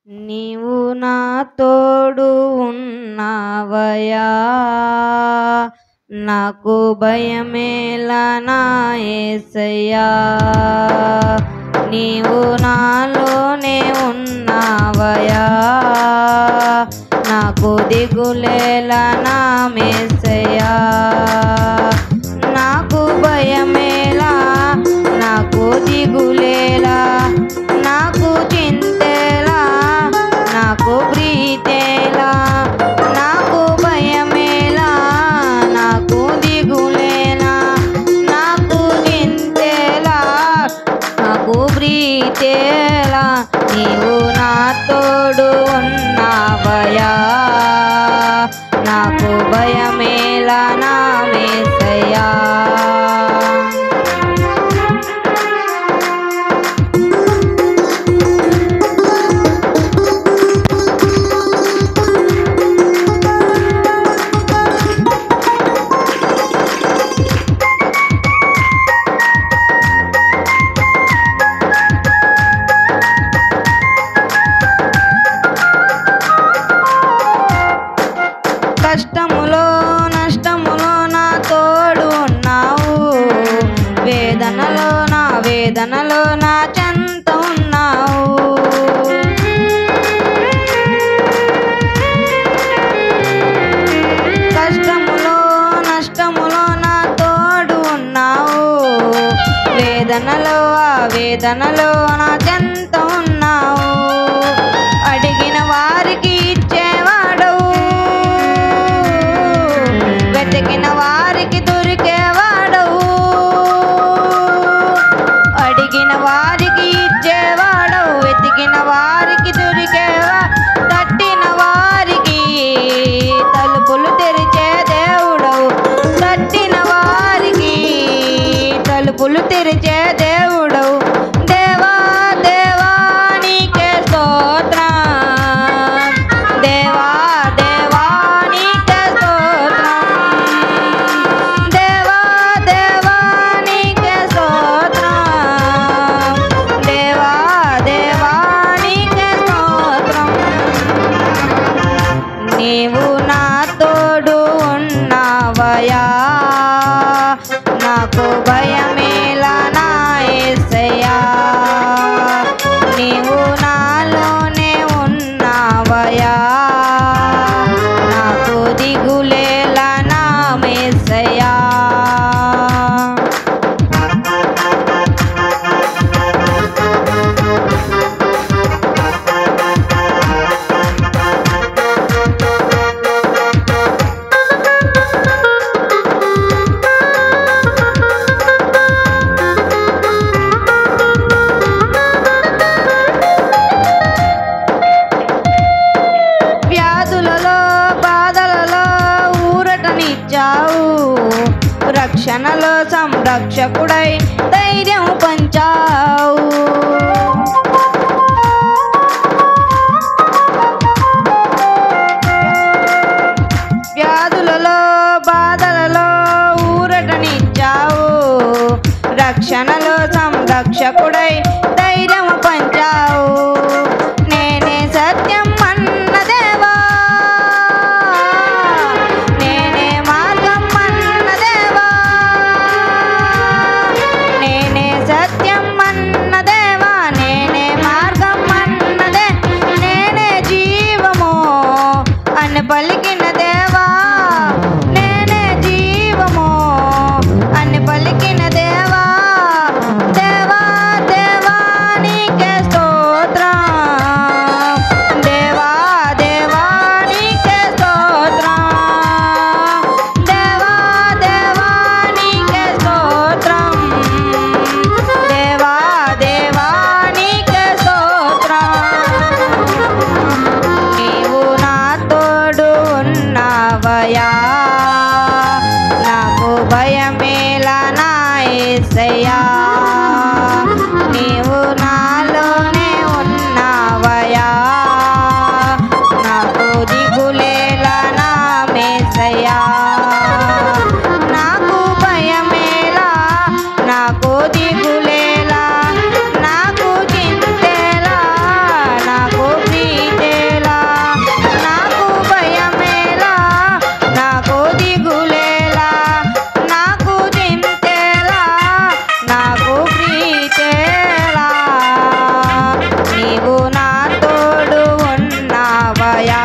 నీవు నా తోడు ఉన్నావయా, నాకు భయమేలా నా యేసయ్యా. నీవు నాలోనే ఉన్నావయా, నాకు దిగులేలా నా యేసయ్యా. నాకు భయమేలా, నాకు దిగులేలా, నాకు చింతేలా, నాకు ప్రీతేలా. నాకు భయమేలా, నాకు దిగులేలా, నాకు చింతేలా, నాకు ప్రీతేలా. నీవు నా తోడు ఉన్నావయా, నాకు భయమేలా నా యేసయ్యా. కష్టములో నష్టములో నా తోడు ఉన్నావు, వేదనలో నా వేదనలో నా చెంత ఉన్నావు. కష్టములో నష్టములో నా తోడు ఉన్నావు, వేదనలో ఆ వేదనలో నా చెంత ఉన్నావు. అడిగిన వారికి ఇచ్చేవాడవు, వెతికిన వారికి దొరికేవాడవు. అడిగిన వారికి ఇచ్చేవాడవు, వెతికిన వారికి దొరికేవా. తట్టిన వారికి తలుపులు తెరిచే దేవుడవు, తట్టిన వారికి తలుపులు తెరిచే దేవుడవు. దేవా దేవా నీకే స్తోత్రం, దేవా దేవా నీకే స్తోత్రం, దేవా దేవా నీకే స్తోత్రం, దేవా దేవా నీకే స్తోత్రం. నీవు నా తోడు ఉన్నావయా, నాకు భయమేలా నా యేసయ్యా. నీవు నాలోనే ఉన్నావయా, నాకు దిగులేలా నా యేసయ్యా. వ్యాధులలో బాధలలో ఊరటనిచ్చావు, రక్షణలో సంరక్షకుడై ధైర్యం పంచావు. వ్యాధులలో బాధలలో ఊరటనిచ్చావు, రక్షణలో సంరక్షకుడై ధైర్యం పంచావు. నేనే సత్యం అన్న దేవా, నేనే మార్గం అన్న దేవా, నేనే సత్యం అన్న దేవా, నేనే మార్గం అన్నదే, నేనే జీవము అని పలికిన దేవా, నేనే జీవము అని పలికిన దేవా. దేవా దేవా దేవయా